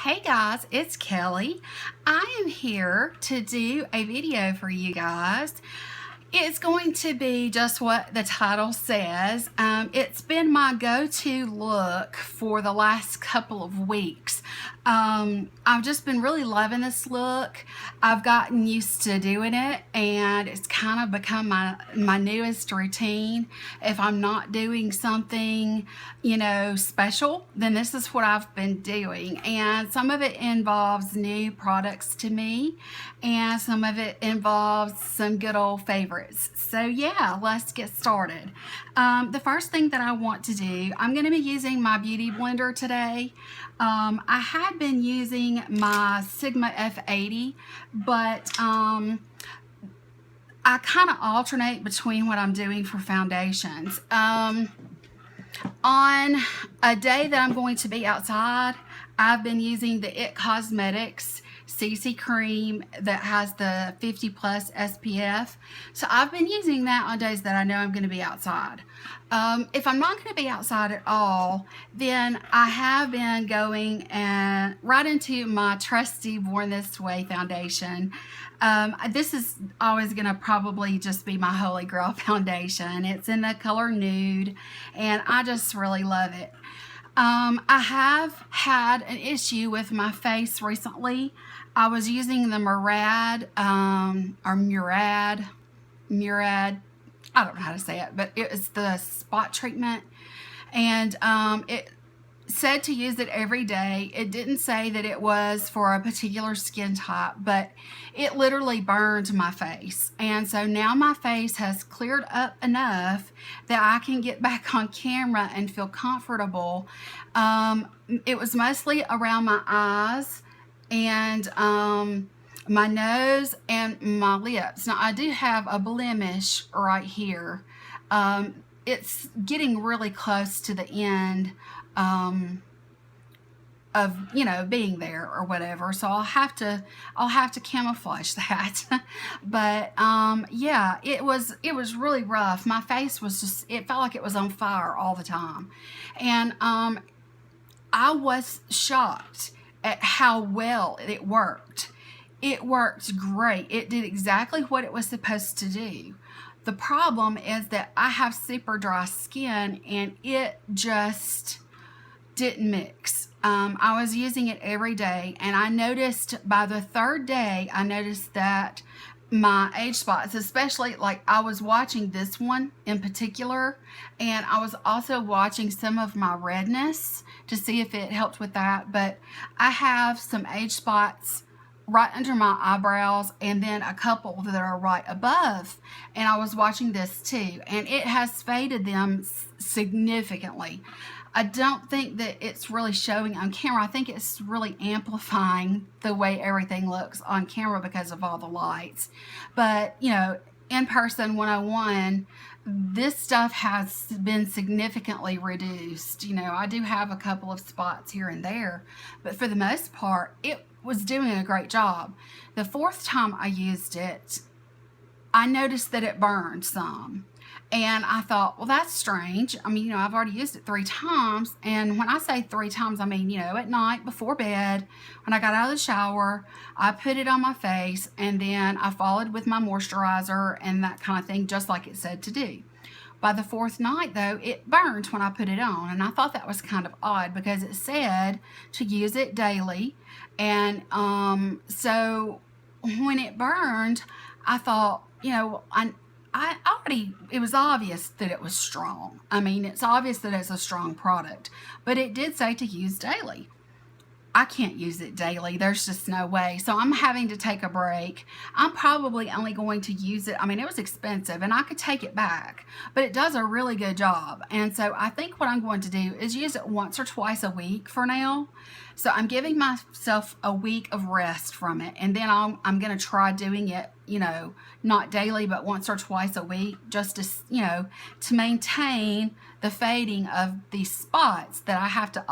Hey guys, it's Kelly. I am here to do a video for you guys. It's going to be just what the title says. It's been my go-to look for the last couple of weeks. I've just been really loving this look. I've gotten used to doing it, and it's kind of become my newest routine. If I'm not doing something, special, then this is what I've been doing. And some of it involves new products to me, and some of it involves some good old favorites. So yeah, let's get started. The first thing that I want to do, I'm going to be using my beauty blender today. I had been using my Sigma F80, but I kind of alternate between what I'm doing for foundations. On a day that I'm going to be outside, I've been using the It Cosmetics CC cream that has the 50 plus SPF. So I've been using that on days that I know I'm going to be outside. If I'm not going to be outside at all, then I have been going and right into my trusty Born This Way foundation. This is always going to probably just be my holy grail foundation. It's in the color nude, and I just really love it. I have had an issue with my face recently. I was using the Murad, I don't know how to say it, but it was the spot treatment, and it said to use it every day. It didn't say that it was for a particular skin type, but it literally burned my face. And so now my face has cleared up enough that I can get back on camera and feel comfortable. It was mostly around my eyes and my nose and my lips. Now I do have a blemish right here. It's getting really close to the end of being there or whatever, so I'll have to camouflage that. But yeah, it was really rough. My face was just, it felt like it was on fire all the time, and I was shocked at how well it worked. It worked great. It did exactly what it was supposed to do. The problem is that I have super dry skin, and it just didn't mix. I was using it every day, and I noticed by the third day, that my age spots, especially, like, I was watching this one in particular, and I was also watching some of my redness to see if it helped with that. But I have some age spots right under my eyebrows, and then a couple that are right above, and I was watching this too, and it has faded them significantly. I don't think that it's really showing on camera. I think it's really amplifying the way everything looks on camera because of all the lights. But, in person 101, this stuff has been significantly reduced. I do have a couple of spots here and there, but for the most part, it was doing a great job. The fourth time I used it, I noticed that it burned some. And I thought, well, that's strange. I mean, I've already used it 3 times. And when I say 3 times, I mean, at night before bed, when I got out of the shower, I put it on my face, and then I followed with my moisturizer and that kind of thing, just like it said to do. By the 4th night, though, it burned when I put it on. And I thought that was kind of odd because it said to use it daily. And so when it burned, I thought, it was obvious that it was strong. I mean, it's obvious that it's a strong product, but it did say to use daily. I can't use it daily. There's just no way. So I'm having to take a break. I'm probably only going to use it. I mean, it was expensive, and I could take it back, but it does a really good job. And so I think what I'm going to do is use it once or twice a week for now. So I'm giving myself a week of rest from it, and then I'm going to try doing it, not daily, but once or twice a week, just to, to maintain the fading of these spots that I have to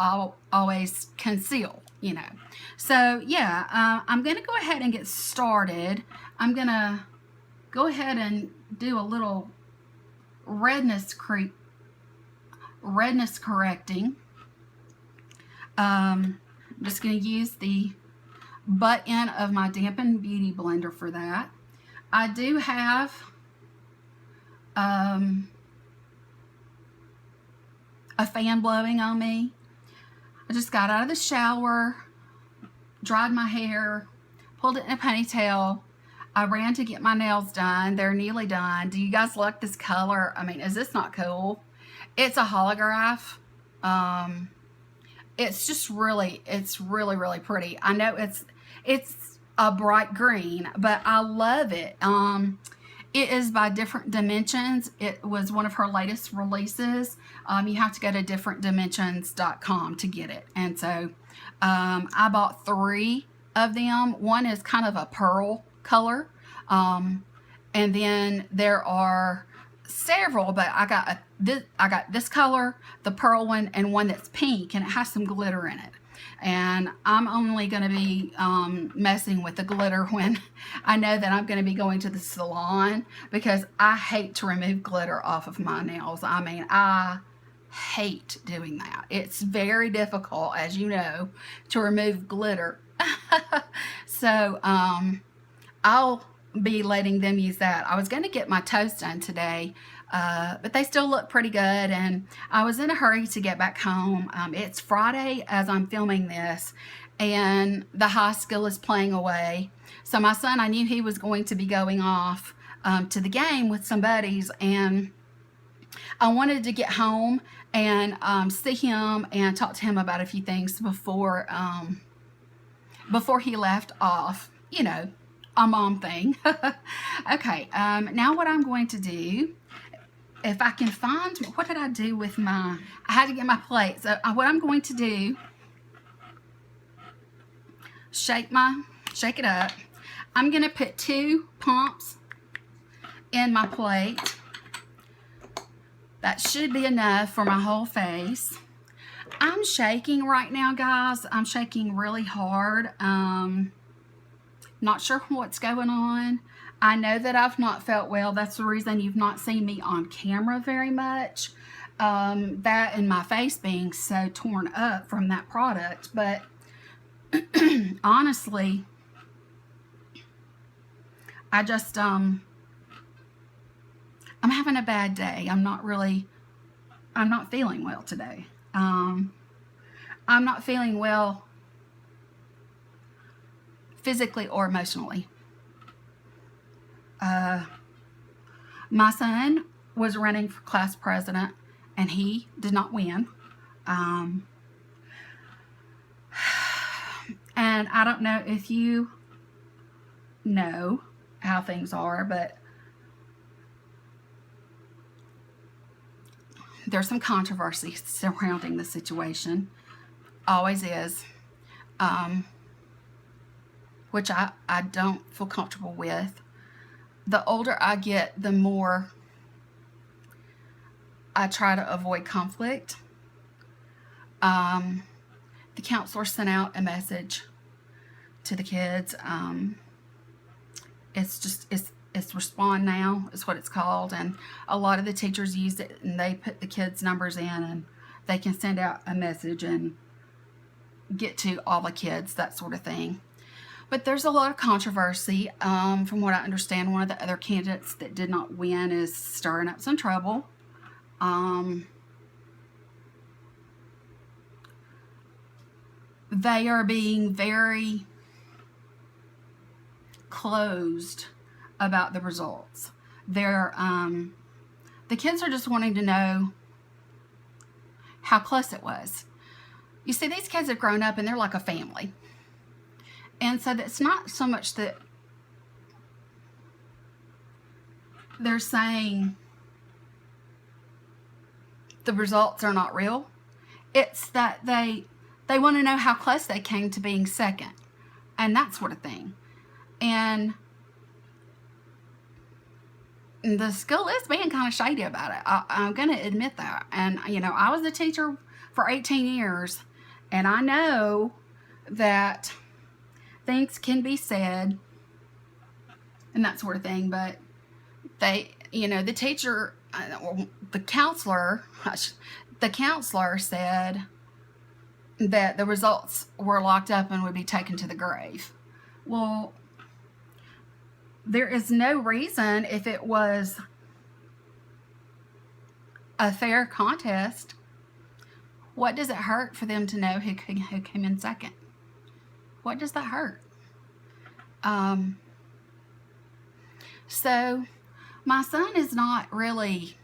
always conceal. So yeah, I'm going to go ahead and get started. I'm going to go ahead and do a little redness correcting. I'm just going to use the butt end of my dampened beauty blender for that. I do have a fan blowing on me. I just got out of the shower, dried my hair, pulled it in a ponytail. I ran to get my nails done. They're nearly done. Do you guys like this color? I mean, is this not cool? It's a holograph. It's just really, really pretty. I know it's a bright green, but I love it. It is by Different Dimensions. It was one of her latest releases. You have to go to differentdimensions.com to get it. And so I bought 3 of them. One is kind of a pearl color. And then there are several, but I got this color, the pearl one, and one that's pink, and it has some glitter in it. And I'm only going to be messing with the glitter when I know that I'm going to be going to the salon, because I hate to remove glitter off of my nails. I mean, I hate doing that. It's very difficult, as you know, to remove glitter. So I'll be letting them use that. I was going to get my toes done today, but they still look pretty good, and I was in a hurry to get back home. It's Friday as I'm filming this, and the high school is playing away. So my son, I knew he was going to be going off to the game with some buddies, and I wanted to get home and see him and talk to him about a few things before he left off, you know, a mom thing. Okay, now what I'm going to do, if I can find, what did I do with my, I had to get my plate. So what I'm going to do, shake it up. I'm going to put 2 pumps in my plate. That should be enough for my whole face. I'm shaking right now, guys. I'm shaking really hard. Not sure what's going on. I know that I've not felt well. That's the reason you've not seen me on camera very much. That and my face being so torn up from that product. But honestly, I just, I'm having a bad day. I'm not feeling well today. I'm not feeling well physically or emotionally. My son was running for class president, and he did not win. And I don't know if you know how things are, but there's some controversy surrounding the situation. Always is. Which I don't feel comfortable with. The older I get, the more I try to avoid conflict. The counselor sent out a message to the kids. It's Respond Now is what it's called, and a lot of the teachers use it, and they put the kids' numbers in, and they can send out a message and get to all the kids, that sort of thing. But there's a lot of controversy. From what I understand, one of the other candidates that did not win is stirring up some trouble. They are being very closed about the results. The kids are just wanting to know how close it was. You see, these kids have grown up and they're like a family. And so it's not so much that they're saying the results are not real. It's that they want to know how close they came to being second, and that sort of thing. And the school is being kind of shady about it. I'm going to admit that. And, you know, I was a teacher for 18 years, and I know that things can be said and that sort of thing, but they, you know, the teacher, the counselor said that the results were locked up and would be taken to the grave. Well, there is no reason, if it was a fair contest, what does it hurt for them to know who came in second? What does that hurt? So my son is not really,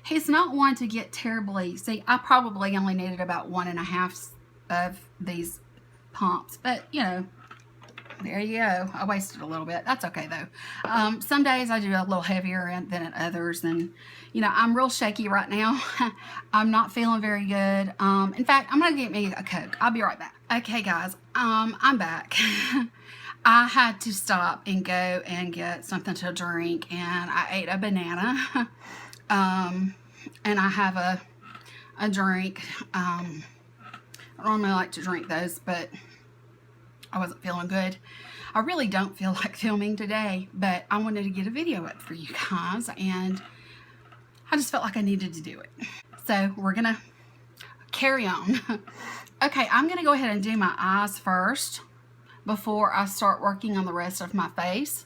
he's not one to get terribly, see, I probably only needed about 1.5 of these pumps, but you know, there you go. I wasted a little bit. That's okay though. Some days I do a little heavier than at others, and you know, I'm real shaky right now. I'm not feeling very good. In fact, I'm gonna get me a Coke. I'll be right back. Okay guys, I'm back. I had to stop and go and get something to drink, and I ate a banana. And I have a drink. I don't normally like to drink those, but I wasn't feeling good. I really don't feel like filming today, but I wanted to get a video up for you guys, and I just felt like I needed to do it. So we're gonna carry on. Okay, I'm gonna go ahead and do my eyes first before I start working on the rest of my face.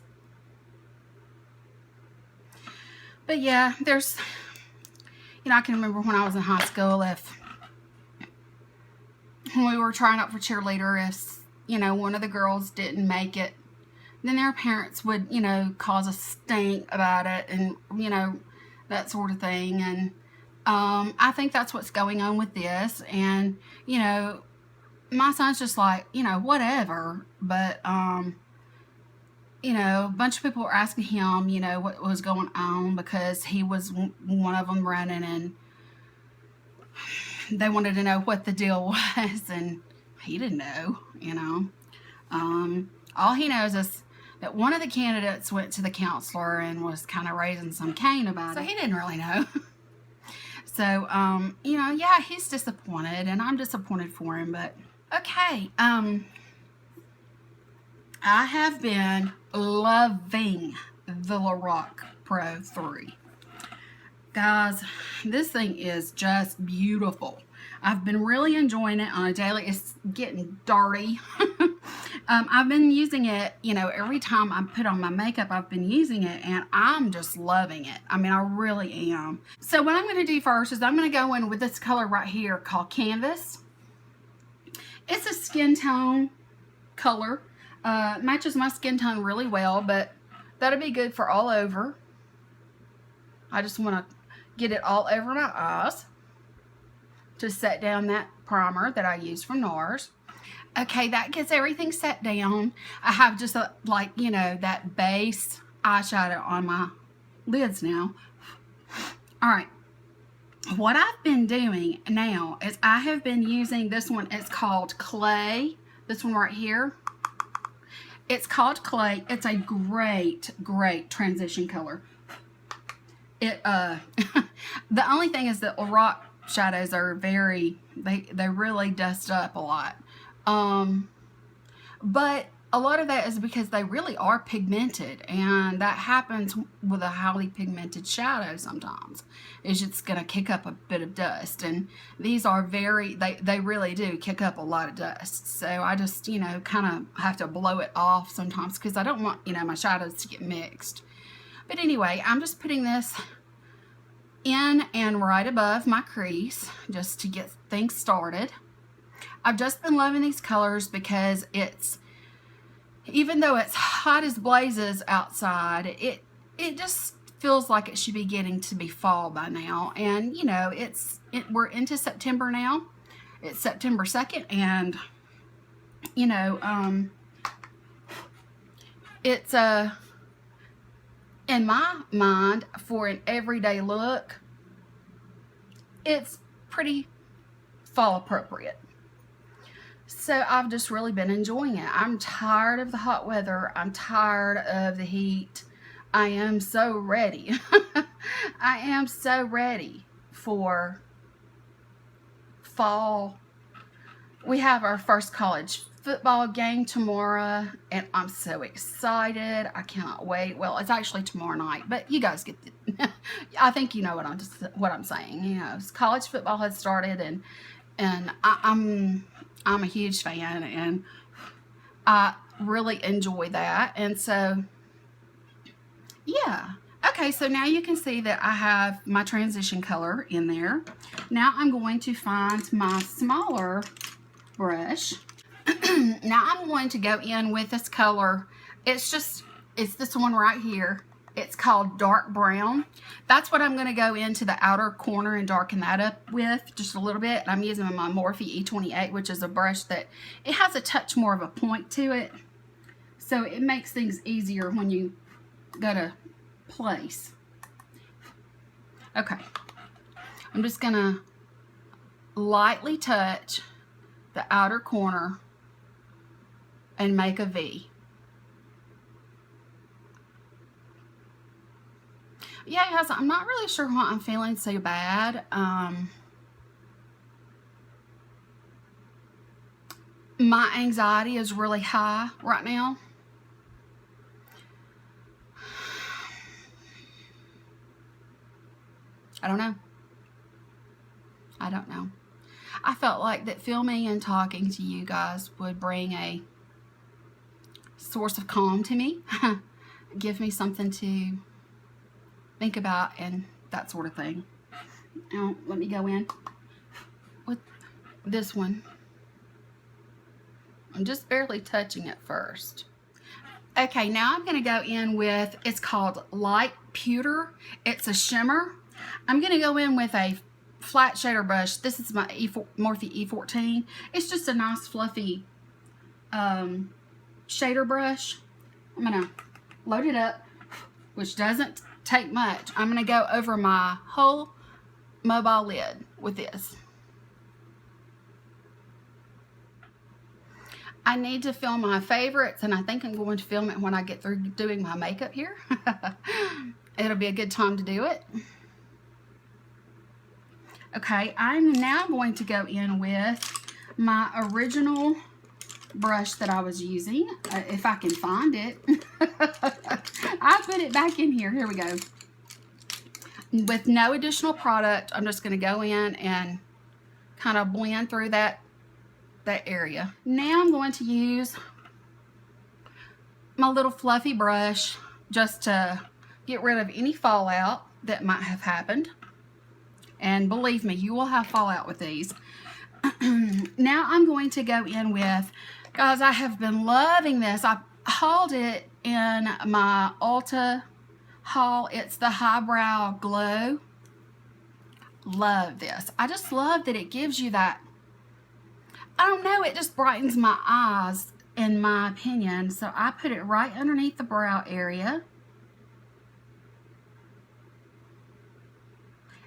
But yeah, there's, you know, I can remember when I was in high school, when we were trying out for cheerleader, if, you know, one of the girls didn't make it, then their parents would, you know, cause a stink about it, and, you know, that sort of thing. And I think that's what's going on with this. And, you know, my son's just like, you know, whatever. But, you know, a bunch of people were asking him, you know, what was going on, because he was one of them running, and they wanted to know what the deal was, and he didn't know, you know. All he knows is that one of the candidates went to the counselor and was kind of raising some cane about it. So he didn't really know. So, you know, yeah, he's disappointed, and I'm disappointed for him, but okay. I have been loving the Lorac Pro 3. Guys, this thing is just beautiful. I've been really enjoying it on a daily. It's getting dirty. I've been using it, you know, every time I put on my makeup, I've been using it, and I'm just loving it. I mean, I really am. So what I'm going to do first is I'm going to go in with this color right here called Canvas. It's a skin tone color. Matches my skin tone really well, but that'll be good for all over. I just want to get it all over my eyes to set down that primer that I used from NARS. Okay, that gets everything set down. I have just like, you know, that base eyeshadow on my lids now. All right, what I've been doing now is I have been using this one. It's called Clay. This one right here. It's called Clay. It's a great, great transition color. It the only thing is that Lorac shadows are very, they really dust up a lot. But a lot of that is because they really are pigmented, and that happens with a highly pigmented shadow sometimes. It's just going to kick up a bit of dust, and these are very, they really do kick up a lot of dust. So I just, you know, kind of have to blow it off sometimes, because I don't want, you know, my shadows to get mixed. But anyway, I'm just putting this in and right above my crease just to get things started. I've just been loving these colors because it's, even though it's hot as blazes outside, it just feels like it should be getting to be fall by now. And you know, we're into September now. It's September 2nd, and you know, it's in my mind, for an everyday look, it's pretty fall appropriate. So I've just really been enjoying it. I'm tired of the hot weather. I'm tired of the heat. I am so ready. I am so ready for fall. We have our first college football game tomorrow, and I'm so excited. I cannot wait. Well, it's actually tomorrow night, but you guys get the I think you know what I'm saying. You know, college football has started, and And I'm a huge fan, and I really enjoy that. And so, yeah. Okay, so now you can see that I have my transition color in there. Now I'm going to find my smaller brush. Now I'm going to go in with this color. It's this one right here. It's called dark brown. That's what I'm going to go into the outer corner and darken that up with just a little bit. I'm using my Morphe E28, which is a brush that it has a touch more of a point to it. So it makes things easier when you go to place. Okay. I'm just going to lightly touch the outer corner and make a V. Yeah, guys, I'm not really sure why I'm feeling so bad. My anxiety is really high right now. I don't know. I felt like that filming and talking to you guys would bring a source of calm to me, give me something to think about and that sort of thing. Now, let me go in with this one. I'm just barely touching it first. Okay, now I'm going to go in with, it's called Light Pewter. It's a shimmer. I'm going to go in with a flat shader brush. This is my Morphe E14. It's just a nice fluffy shader brush. I'm going to load it up, which doesn't take much. I'm going to go over my whole mobile lid with this. I need to film my favorites, and I think I'm going to film it when I get through doing my makeup here. It'll be a good time to do it. Okay, I'm now going to go in with my original brush that I was using, if I can find it. I put it back in here. Here we go. With no additional product, I'm just going to go in and kind of blend through that area. Now I'm going to use my little fluffy brush just to get rid of any fallout that might have happened. And believe me, you will have fallout with these. Now I'm going to go in with, guys, I have been loving this. I hauled it in my Ulta haul. It's the Highbrow Glow. Love this. I just love that it gives you that, I don't know, it just brightens my eyes, in my opinion. So I put it right underneath the brow area.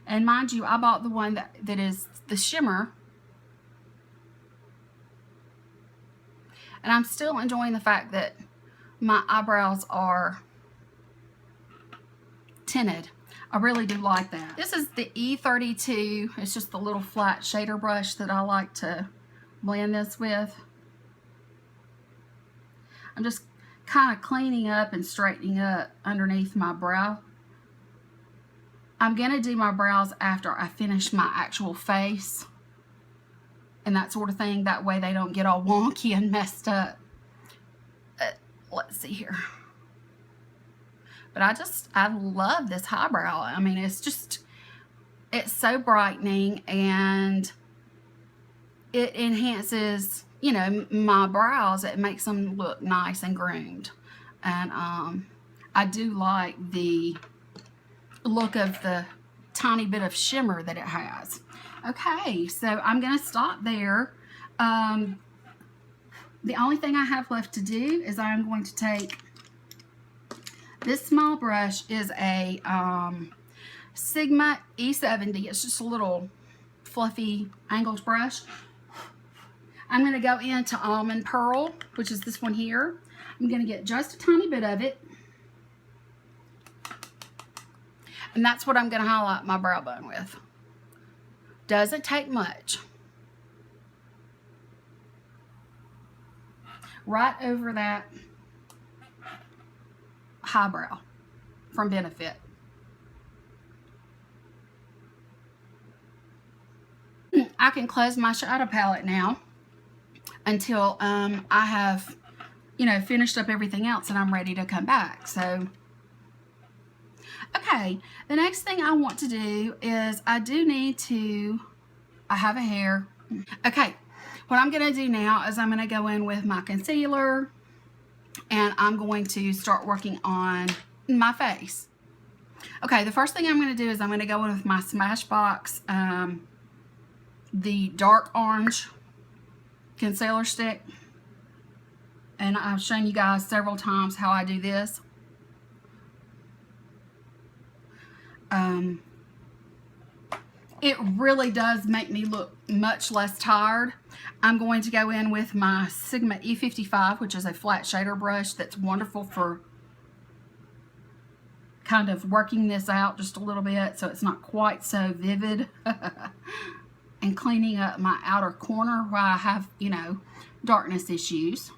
And mind you, I bought the one that is the shimmer. And I'm still enjoying the fact that my eyebrows are tinted. I really do like that. This is the E32. It's just the little flat shader brush that I like to blend this with. I'm just kind of cleaning up and straightening up underneath my brow. I'm going to do my brows after I finish my actual face and that sort of thing. That way they don't get all wonky and messed up. Let's see here. But I love this highbrow. I mean, it's so brightening, and it enhances, you know, my brows. It makes them look nice and groomed. And I do like the look of the tiny bit of shimmer that it has. Okay, so I'm going to stop there. The only thing I have left to do is I'm going to take this small brush, is a Sigma E70. It's just a little fluffy angled brush. I'm going to go into Almond Pearl, which is this one here. I'm going to get just a tiny bit of it. And that's what I'm going to highlight my brow bone with. Doesn't take much. Right over that highbrow from Benefit. I can close my shadow palette now until I have, you know, finished up everything else and I'm ready to come back. So, okay, the next thing I want to do is I have a hair. Okay, what I'm going to do now is I'm going to go in with my concealer and I'm going to start working on my face. Okay, the first thing I'm going to do is I'm going to go in with my Smashbox, the dark orange concealer stick. And I've shown you guys several times how I do this. It really does make me look much less tired. I'm going to go in with my Sigma E55, which is a flat shader brush that's wonderful for kind of working this out just a little bit so it's not quite so vivid. And cleaning up my outer corner where I have, you know, darkness issues.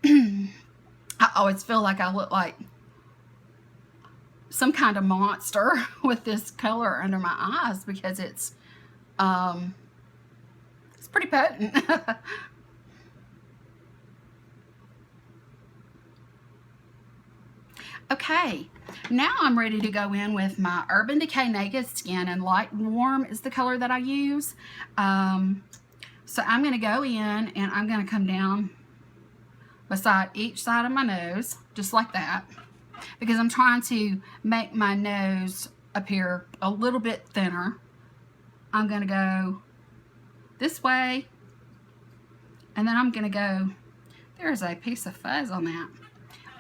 I always feel like I look like some kind of monster with this color under my eyes because it's pretty potent. Okay, now I'm ready to go in with my Urban Decay Naked Skin, and Light Warm is the color that I use. So I'm going to go in and I'm going to come down beside each side of my nose, just like that, because I'm trying to make my nose appear a little bit thinner. I'm going to go this way, and then I'm going to go, there's a piece of fuzz on that.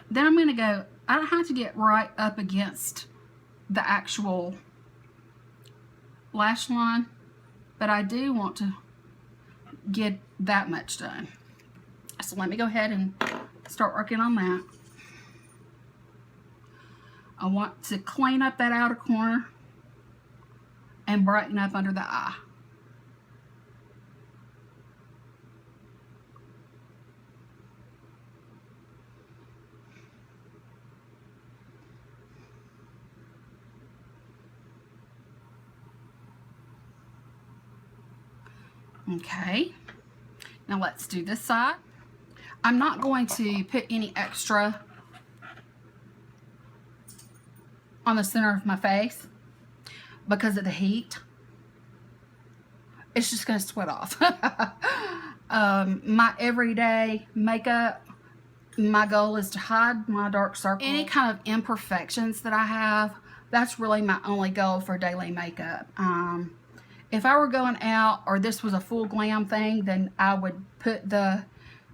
Then I'm going to go, I don't have to get right up against the actual lash line, but I do want to get that much done. So let me go ahead and start working on that. I want to clean up that outer corner and brighten up under the eye. Okay, now let's do this side. I'm not going to put any extra on the center of my face because of the heat. It's just going to sweat off. My everyday makeup, my goal is to hide my dark circles. Any kind of imperfections that I have, that's really my only goal for daily makeup. If I were going out or this was a full glam thing, then I would put the,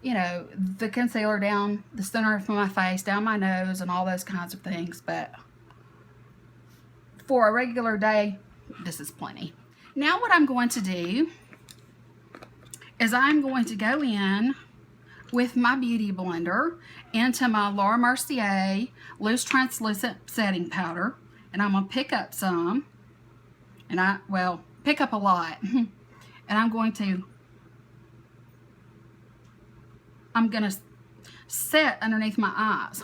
you know, the concealer down the center of my face, down my nose, and all those kinds of things. But for a regular day, this is plenty. Now what I'm going to do is I'm going to go in with my Beauty Blender into my Laura Mercier Loose Translucent Setting Powder. And I'm going to pick up some. And pick up a lot. And I'm going to set underneath my eyes.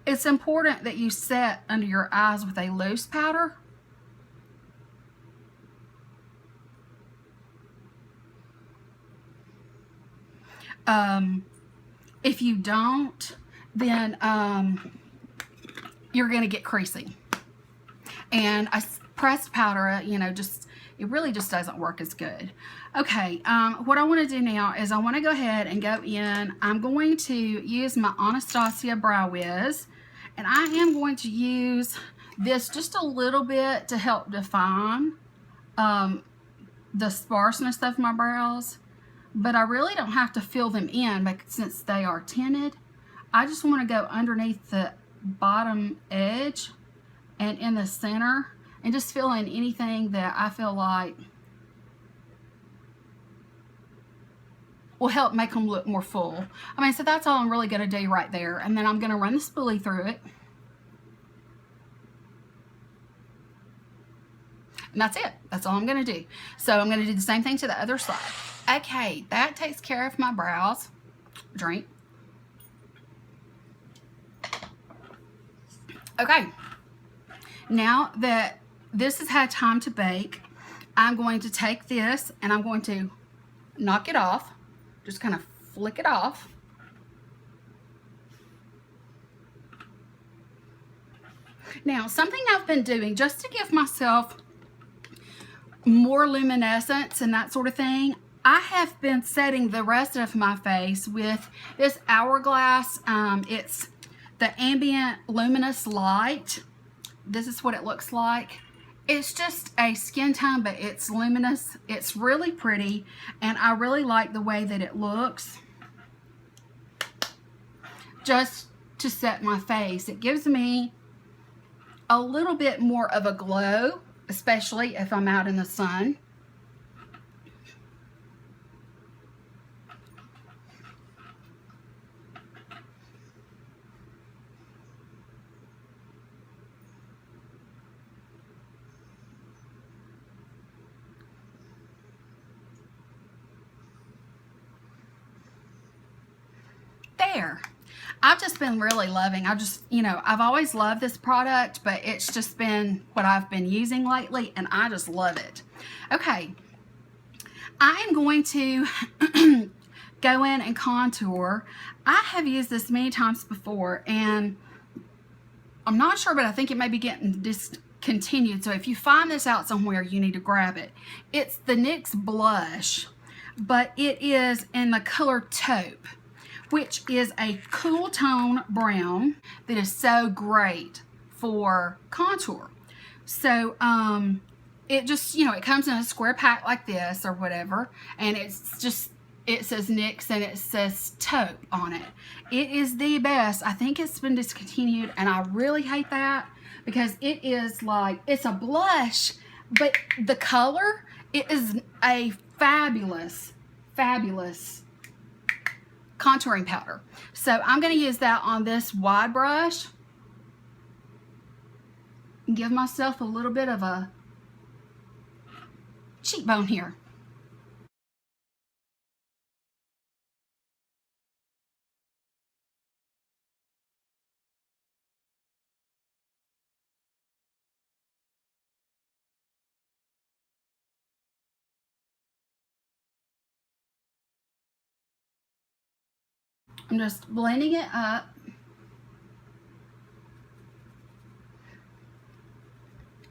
It's important that you set under your eyes with a loose powder. If you don't, then you're going to get creasy. And pressed powder, you know, it really just doesn't work as good. Okay, what I want to do now is I want to go ahead and go in. I'm going to use my Anastasia Brow Wiz, and I am going to use this just a little bit to help define the sparseness of my brows, but I really don't have to fill them in since they are tinted. I just want to go underneath the bottom edge and in the center and just fill in anything that I feel like will help make them look more full. I mean, so that's all I'm really going to do right there. And then I'm going to run the spoolie through it. And that's it. That's all I'm going to do. So I'm going to do the same thing to the other side. Okay, that takes care of my brows. Drink. Okay. Now that this has had time to bake, I'm going to take this and I'm going to knock it off. Just kind of flick it off. Now, something I've been doing just to give myself more luminescence and that sort of thing, I have been setting the rest of my face with this Hourglass. It's the ambient luminous light. This is what it looks like. It's just a skin tone, but it's luminous. It's really pretty, and I really like the way that it looks. Just to set my face, it gives me a little bit more of a glow, especially if I'm out in the sun. There. I've just been really loving, I've always loved this product, but it's just been what I've been using lately, and I just love it. Okay, I am going to go in and contour. I have used this many times before, and I'm not sure, but I think it may be getting discontinued, so if you find this out somewhere, you need to grab it. It's the NYX blush, but it is in the color Taupe, which is a cool tone brown that is so great for contour. So it just, it comes in a square pack like this or whatever, and it says NYX and it says Taupe on it. It is the best. I think it's been discontinued, and I really hate that because it is like, it's a blush, but the color, it is a fabulous contouring powder. So I'm going to use that on this wide brush and give myself a little bit of a cheekbone here. I'm just blending it up.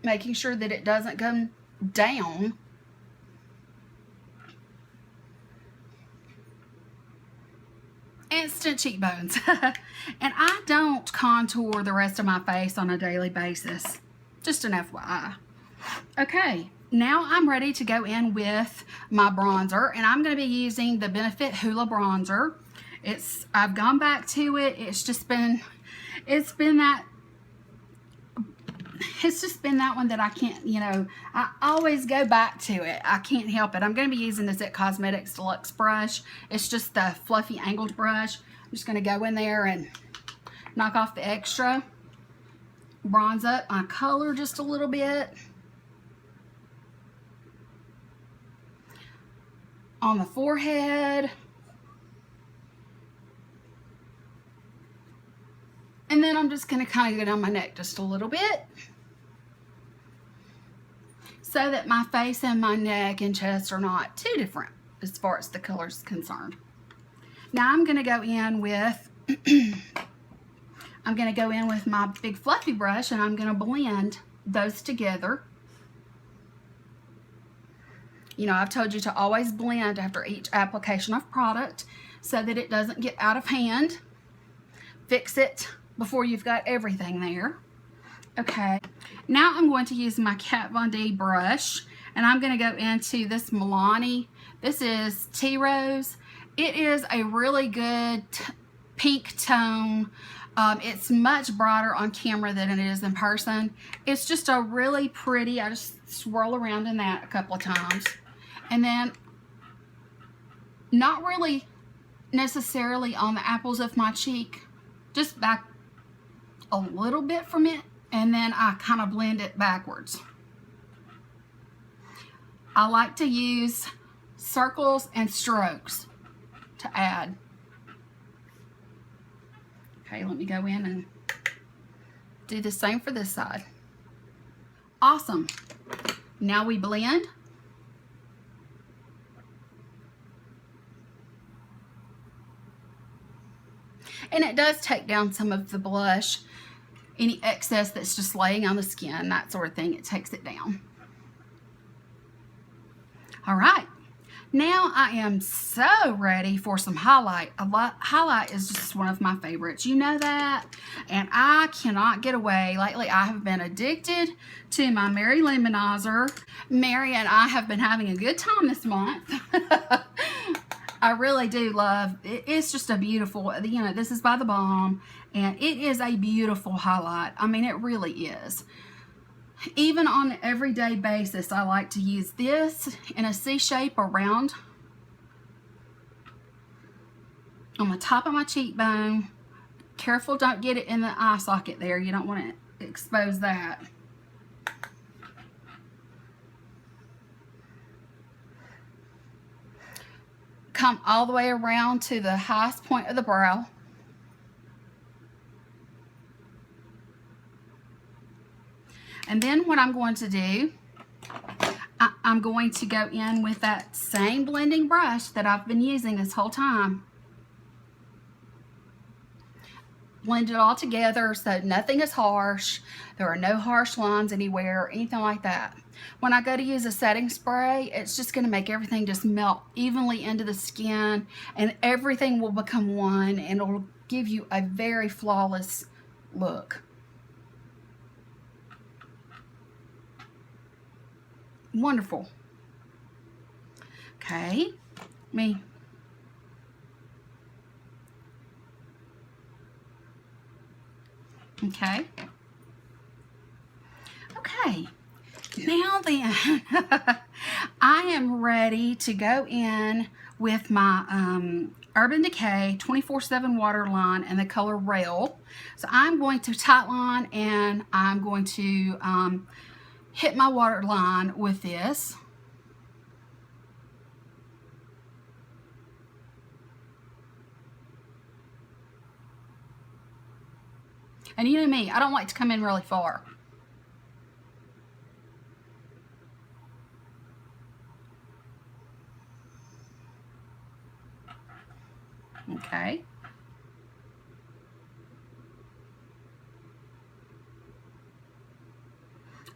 Making sure that it doesn't come down. Instant cheekbones. And I don't contour the rest of my face on a daily basis. Just an FYI. Okay, now I'm ready to go in with my bronzer, and I'm going to be using the Benefit Hoola bronzer. I've gone back to it. It's just been that one that I can't, I always go back to it. I can't help it. I'm going to be using this Cosmetics Deluxe brush. It's just the fluffy angled brush. I'm just going to go in there and knock off the extra. Bronze up my color just a little bit. On the forehead. And then I'm just going to kind of go down my neck just a little bit so that my face and my neck and chest are not too different as far as the color is concerned. Now I'm going to go in with my big fluffy brush, and I'm going to blend those together. I've told you to always blend after each application of product so that it doesn't get out of hand. Fix it before you've got everything there. Okay, now I'm going to use my Kat Von D brush, and I'm going to go into this Milani. This is Tea Rose. It is a really good pink tone. It's much brighter on camera than it is in person. It's just a really pretty, I just swirl around in that a couple of times. And then, not really necessarily on the apples of my cheek, just back a little bit from it, and then I kind of blend it backwards. I like to use circles and strokes to add. Okay, let me go in and do the same for this side. Awesome. Now we blend. And it does take down some of the blush, any excess that's just laying on the skin, that sort of thing. It takes it down. All right. Now I am so ready for some highlight. Highlight is just one of my favorites. You know that. And I cannot get away. Lately I have been addicted to my Mary Lemonizer. Mary and I have been having a good time this month. I really do love it. It's just a beautiful, you know, this is by The Balm, and it is a beautiful highlight. I mean, it really is. Even on an everyday basis, I like to use this in a C shape around on the top of my cheekbone. Careful, don't get it in the eye socket there. You don't want to expose that. Come all the way around to the highest point of the brow. And then what I'm going to do, I'm going to go in with that same blending brush that I've been using this whole time. Blend it all together so nothing is harsh. There are no harsh lines anywhere or anything like that. When I go to use a setting spray, it's just going to make everything just melt evenly into the skin, and everything will become one, and it'll give you a very flawless look. Wonderful. Okay, Okay. Okay. Now then, I am ready to go in with my Urban Decay 24/7 waterline and the color Rail. So I'm going to tightline, and I'm going to hit my waterline with this. And you know me, I don't like to come in really far. Okay.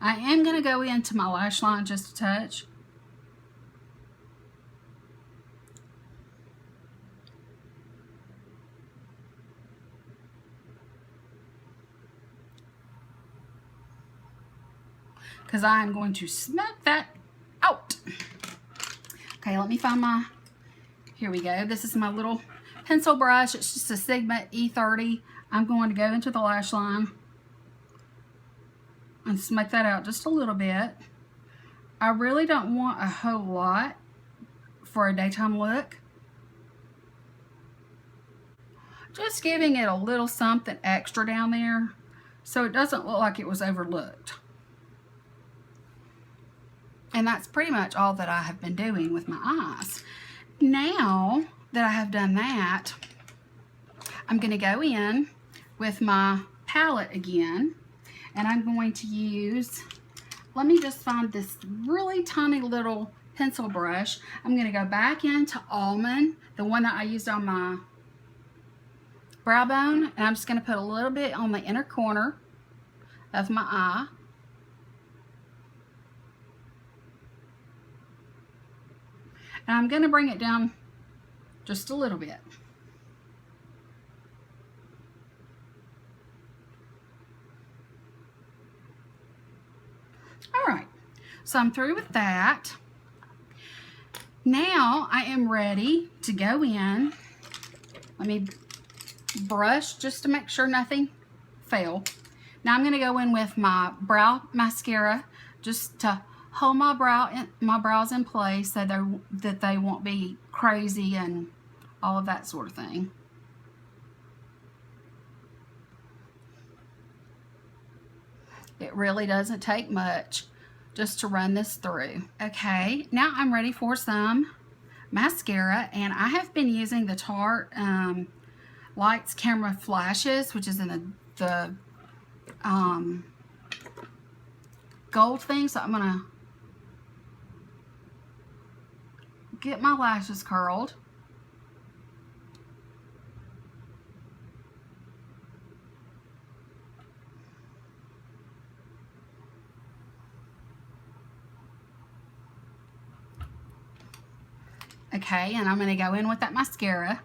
I am going to go into my lash line just a touch. Because I am going to smoke that out. Okay, let me find my, here we go. This is my little pencil brush. It's just a Sigma E30. I'm going to go into the lash line and smoke that out just a little bit. I really don't want a whole lot for a daytime look. Just giving it a little something extra down there so it doesn't look like it was overlooked. And that's pretty much all that I have been doing with my eyes. Now that I have done that, I'm going to go in with my palette again, and I'm going to use, let me just find this really tiny little pencil brush. I'm going to go back into Almond, the one that I used on my brow bone, and I'm just going to put a little bit on the inner corner of my eye. And I'm going to bring it down just a little bit. All right, so I'm through with that. Now I am ready to go in. Let me brush just to make sure nothing fell. Now I'm going to go in with my brow mascara just to hold my brows in place so that they won't be crazy and all of that sort of thing. It really doesn't take much just to run this through. Okay, now I'm ready for some mascara, and I have been using the Tarte Lights Camera Flashes, which is in the gold thing, so I'm gonna get my lashes curled. Okay, and I'm going to go in with that mascara.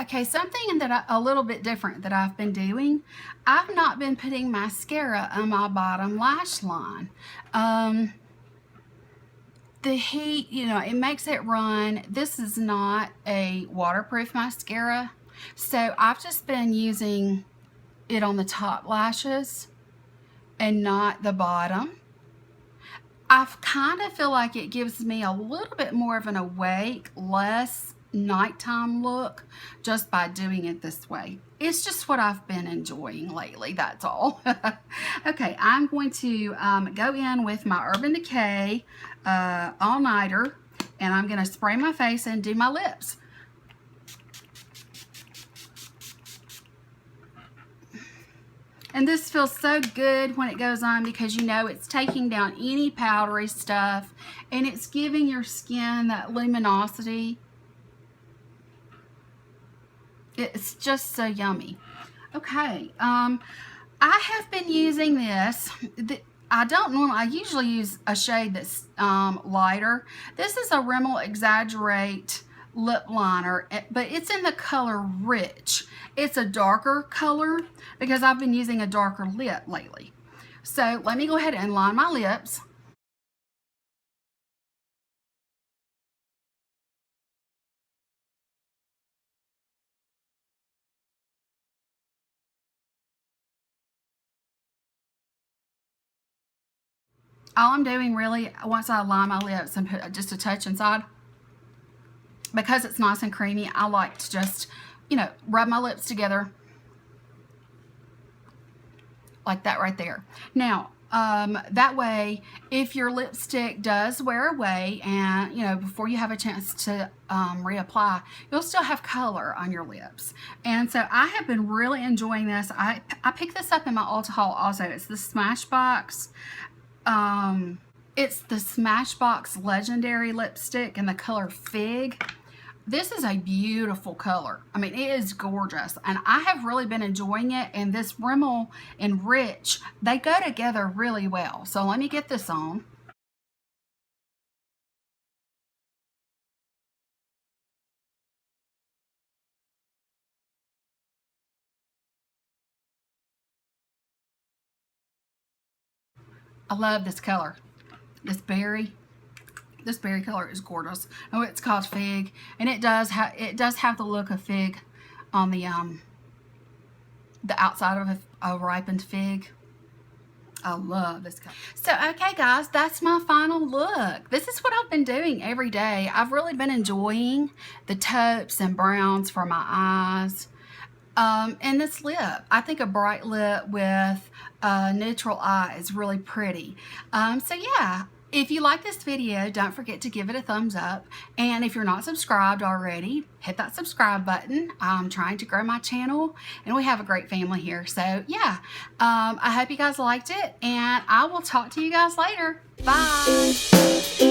Okay, something that a little bit different that I've been doing, I've not been putting mascara on my bottom lash line. The heat, you know, it makes it run. This is not a waterproof mascara, so I've just been using it on the top lashes and not the bottom. I kind of feel like it gives me a little bit more of an awake, less nighttime look just by doing it this way. It's just what I've been enjoying lately, that's all. Okay, I'm going to go in with my Urban Decay all-nighter, and I'm going to spray my face and do my lips. And this feels so good when it goes on because you know it's taking down any powdery stuff and it's giving your skin that luminosity. It's just so yummy. Okay, I have been using this. I usually use a shade that's lighter. This is a Rimmel Exaggerate lip liner, but it's in the color Rich. It's a darker color because I've been using a darker lip lately. So let me go ahead and line my lips. All I'm doing really, once I line my lips and put just a touch inside, because it's nice and creamy, I like to just, you know, rub my lips together like that right there. Now, that way, if your lipstick does wear away and, you know, before you have a chance to reapply, you'll still have color on your lips. And so I have been really enjoying this. I picked this up in my Ulta haul also. It's the Smashbox. It's the Smashbox Legendary lipstick in the color Fig. This is a beautiful color. I mean, it is gorgeous, and I have really been enjoying it. And this Rimmel and Rich, they go together really well. So let me get this on. I love this color. This berry color is gorgeous. Oh, it's called Fig, and it does have the look of fig on the outside of a ripened fig. I love this color. So, okay guys, that's my final look. This is what I've been doing every day. I've really been enjoying the taupes and browns for my eyes. And this lip, I think a bright lip with a neutral eye is really pretty. So yeah, if you like this video, don't forget to give it a thumbs up. And if you're not subscribed already, hit that subscribe button. I'm trying to grow my channel, and we have a great family here. So yeah, I hope you guys liked it, and I will talk to you guys later. Bye.